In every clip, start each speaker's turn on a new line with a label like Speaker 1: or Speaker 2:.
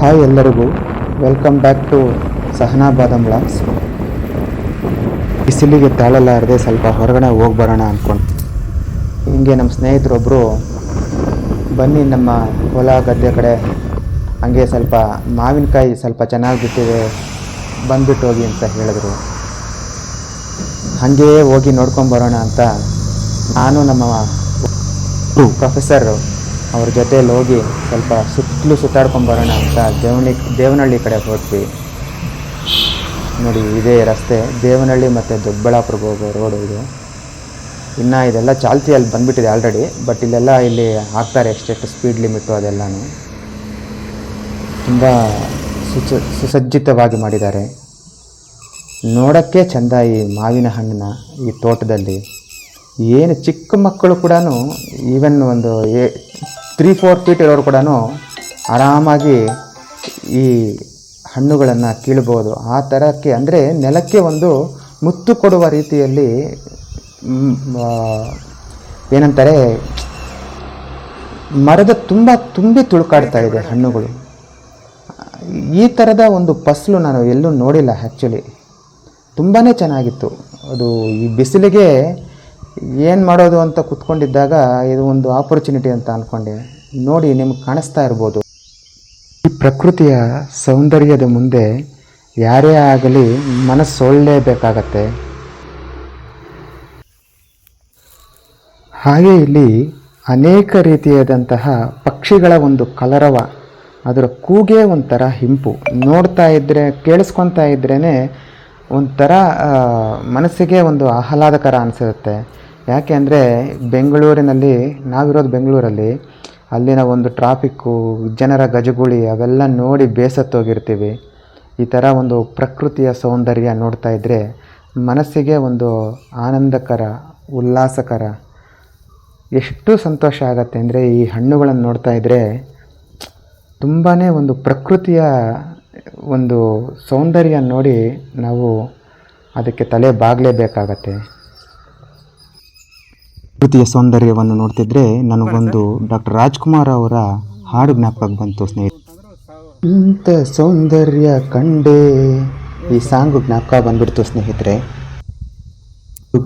Speaker 1: Hi ಎಲ್ಲರಿಗೂ, welcome back to Sahana Badam blogs. ಬಿಸಿಲಿಗೆ ತಾಳಲಾರದೆ ಸ್ವಲ್ಪ ಹೊರಗಡೆ ಹೋಗಿ ಬರೋಣ ಅಂದ್ಕೊಂಡು ಹಿಂಗೆ ನಮ್ಮ ಸ್ನೇಹಿತರೊಬ್ಬರು ಬನ್ನಿ ನಮ್ಮ ಹೊಲ ಗದ್ದೆ ಕಡೆ ಹಂಗೆ ಸ್ವಲ್ಪ ಮಾವಿನಕಾಯಿ ಸ್ವಲ್ಪ ಚೆನ್ನಾಗಿ ಬಿಟ್ಟಿದೆ, ಬಂದ್ಬಿಟ್ಟು ಹೋಗಿ ಅಂತ ಹೇಳಿದ್ರು. ಹಾಗೇ ಹೋಗಿ ನೋಡ್ಕೊಂಬರೋಣ ಅಂತ ನಾನು ನಮ್ಮ ಪ್ರೊಫೆಸರ್ ಅವ್ರ ಜೊತೆಯಲ್ಲಿ ಹೋಗಿ ಸ್ವಲ್ಪ ಸುತ್ತಲೂ ಸುತ್ತಾಡ್ಕೊಂಬರೋಣ ಅಂತ ದೇವನಹಳ್ಳಿ ಕಡೆ ಹೊರಟ್ವಿ. ನೋಡಿ, ಇದೇ ರಸ್ತೆ, ದೇವನಹಳ್ಳಿ ಮತ್ತು ದೊಡ್ಡಬಳ್ಳಾಪುರಕ್ಕೆ ಹೋಗೋ ರೋಡು ಇದು. ಇನ್ನು ಇದೆಲ್ಲ ಚಾಲ್ತಿಯಲ್ಲಿ ಬಂದುಬಿಟ್ಟಿದೆ ಆಲ್ರೆಡಿ, ಬಟ್ ಇಲ್ಲಿ ಹಾಕ್ತಾರೆ ಎಷ್ಟೆಷ್ಟು ಸ್ಪೀಡ್ ಲಿಮಿಟು ಅದೆಲ್ಲನೂ ತುಂಬ ಸುಸಜ್ಜಿತವಾಗಿ ಮಾಡಿದ್ದಾರೆ. ನೋಡೋಕ್ಕೆ ಚೆಂದ ಈ ಮಾವಿನ ಹಣ್ಣನ್ನ ಈ ತೋಟದಲ್ಲಿ. ಏನು ಚಿಕ್ಕ ಮಕ್ಕಳು ಕೂಡ, ಈವನ್ ಒಂದು 3-4 ಫೀಟ್ ಇರೋರು ಕೂಡ ಆರಾಮಾಗಿ ಈ ಹಣ್ಣುಗಳನ್ನು ಕೀಳ್ಬೋದು. ಆ ಥರಕ್ಕೆ ಅಂದರೆ ನೆಲಕ್ಕೆ ಒಂದು ಮುತ್ತು ಕೊಡುವ ರೀತಿಯಲ್ಲಿ ಏನಂತಾರೆ, ಮರದ ತುಂಬಿ ತುಳುಕಾಡ್ತಾ ಇದೆ ಹಣ್ಣುಗಳು. ಈ ಥರದ ಒಂದು ಫಸಲು ನಾನು ಎಲ್ಲೂ ನೋಡಿಲ್ಲ ಆ್ಯಕ್ಚುಲಿ. ತುಂಬಾ ಚೆನ್ನಾಗಿತ್ತು ಅದು. ಈ ಬಿಸಿಲಿಗೆ ಏನು ಮಾಡೋದು ಅಂತ ಕೂತ್ಕೊಂಡಿದ್ದಾಗ ಇದು ಒಂದು ಆಪರ್ಚುನಿಟಿ ಅಂತ ಅಂದ್ಕೊಂಡೆ. ನೋಡಿ, ನಿಮ್ಗೆ ಕಾಣಿಸ್ತಾ ಇರ್ಬೋದು, ಈ ಪ್ರಕೃತಿಯ ಸೌಂದರ್ಯದ ಮುಂದೆ ಯಾರೇ ಆಗಲಿ ಮನಸ್ಸು ಸೋಲಲೇಬೇಕಾಗತ್ತೆ. ಹಾಗೆ ಇಲ್ಲಿ ಅನೇಕ ರೀತಿಯಾದಂತಹ ಪಕ್ಷಿಗಳ ಒಂದು ಕಲರವ, ಅದರ ಕೂಗೇ ಒಂಥರ ಹಿಂಪು. ನೋಡ್ತಾ ಇದ್ದರೆ, ಕೇಳಿಸ್ಕೊತಾ ಇದ್ರೇ ಒಂಥರ ಮನಸ್ಸಿಗೆ ಒಂದು ಆಹ್ಲಾದಕರ ಅನಿಸುತ್ತೆ. ಯಾಕೆ ಅಂದರೆ ಬೆಂಗಳೂರಿನಲ್ಲಿ, ನಾವಿರೋದು ಬೆಂಗಳೂರಲ್ಲಿ, ಅಲ್ಲಿನ ಒಂದು ಟ್ರಾಫಿಕ್ಕು, ಜನರ ಗಜಗುಳಿ ಅವೆಲ್ಲ ನೋಡಿ ಬೇಸತ್ತೋಗಿರ್ತೀವಿ. ಈ ಥರ ಒಂದು ಪ್ರಕೃತಿಯ ಸೌಂದರ್ಯ ನೋಡ್ತಾ ಇದ್ದರೆ ಮನಸ್ಸಿಗೆ ಒಂದು ಆನಂದಕರ, ಉಲ್ಲಾಸಕರ, ಎಷ್ಟು ಸಂತೋಷ ಆಗುತ್ತೆ ಅಂದರೆ ಈ ಹಣ್ಣುಗಳನ್ನು ನೋಡ್ತಾ ಇದ್ದರೆ ತುಂಬಾ ಒಂದು ಪ್ರಕೃತಿಯ ಒಂದು ಸೌಂದರ್ಯ ನೋಡಿ ನಾವು ಅದಕ್ಕೆ ತಲೆ ಬಾಗಲೇಬೇಕಾಗತ್ತೆ. ಪ್ರಕೃತಿಯ ಸೌಂದರ್ಯವನ್ನು ನೋಡ್ತಿದ್ರೆ ನನಗೊಂದು ಡಾಕ್ಟರ್ ರಾಜ್ಕುಮಾರ್ ಅವರ ಹಾಡು ಜ್ಞಾಪಕಕ್ಕೆ ಬಂತು ಸ್ನೇಹಿತರೆ. ಇಂಥ ಸೌಂದರ್ಯ ಕಂಡೇ, ಈ ಸಾಂಗು ಜ್ಞಾಪಕ ಬಂದ್ಬಿಡ್ತು ಸ್ನೇಹಿತರೆ.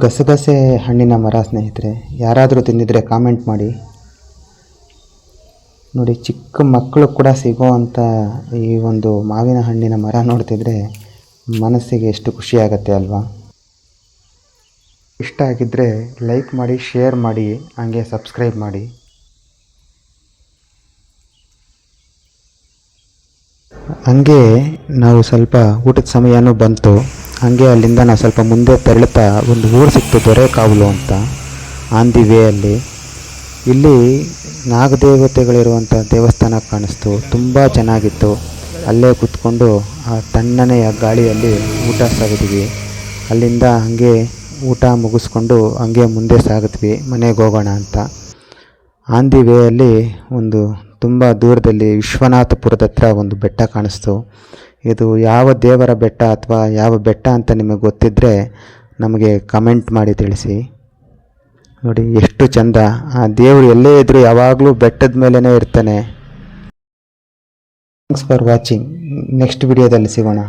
Speaker 1: ಗಸಗಸೆ ಹಣ್ಣಿನ ಮರ ಸ್ನೇಹಿತರೆ, ಯಾರಾದರೂ ತಿಂದಿದ್ರೆ ಕಾಮೆಂಟ್ ಮಾಡಿ. ನೋಡಿ, ಚಿಕ್ಕ ಮಕ್ಕಳು ಕೂಡ ಸಿಗೋವಂಥ ಈ ಒಂದು ಮಾವಿನ ಹಣ್ಣಿನ ಮರ ನೋಡ್ತಿದ್ರೆ ಮನಸ್ಸಿಗೆ ಎಷ್ಟು ಖುಷಿಯಾಗತ್ತೆ ಅಲ್ವಾ? ಇಷ್ಟ ಆಗಿದ್ದರೆ ಲೈಕ್ ಮಾಡಿ, ಶೇರ್ ಮಾಡಿ, ಹಾಗೆ ಸಬ್ಸ್ಕ್ರೈಬ್ ಮಾಡಿ. ಹಾಗೆ ನಾವು ಸ್ವಲ್ಪ ಊಟದ ಸಮಯನೂ ಬಂತು. ಹಾಗೆ ಅಲ್ಲಿಂದ ನಾವು ಸ್ವಲ್ಪ ಮುಂದೆ ತೆರಳುತ್ತಾ ಒಂದು ಊರು ಸಿಕ್ತು, ದೊರೆಕಾವಲು ಅಂತ, ಆನ್ ದಿ ವೇ ಅಲ್ಲಿ. ಇಲ್ಲಿ ನಾಗದೇವತೆಗಳಿರುವಂಥ ದೇವಸ್ಥಾನ ಕಾಣಿಸ್ತು, ತುಂಬ ಚೆನ್ನಾಗಿತ್ತು. ಅಲ್ಲೇ ಕೂತ್ಕೊಂಡು ಆ ತಣ್ಣನೆಯ ಗಾಳಿಯಲ್ಲಿ ಊಟ ಸಾಗಿದ್ವಿ. ಅಲ್ಲಿಂದ ಹಾಗೆ ಊಟ ಮುಗಿಸ್ಕೊಂಡು ಹಂಗೆ ಮುಂದೆ ಸಾಗಿದ್ವಿ ಮನೆಗೆ ಹೋಗೋಣ ಅಂತ. ಆನ್ ದಿ ವೇ ಅಲ್ಲಿ ಒಂದು ತುಂಬ ದೂರದಲ್ಲಿ ವಿಶ್ವನಾಥಪುರದ ಹತ್ರ ಒಂದು ಬೆಟ್ಟ ಕಾಣಿಸ್ತು. ಇದು ಯಾವ ದೇವರ ಬೆಟ್ಟ ಅಥವಾ ಯಾವ ಬೆಟ್ಟ ಅಂತ ನಿಮಗೆ ಗೊತ್ತಿದ್ದರೆ ನಮಗೆ ಕಮೆಂಟ್ ಮಾಡಿ ತಿಳಿಸಿ. ನೋಡಿ, ಎಷ್ಟು ಚಂದ. ಆ ದೇವರು ಎಲ್ಲೇ ಇದ್ದರೂ ಯಾವಾಗಲೂ ಬೆಟ್ಟದ ಮೇಲೇ ಇರ್ತಾನೆ. Thanks for watching. ನೆಕ್ಸ್ಟ್ ವಿಡಿಯೋದಲ್ಲಿ ಸಿಗೋಣ.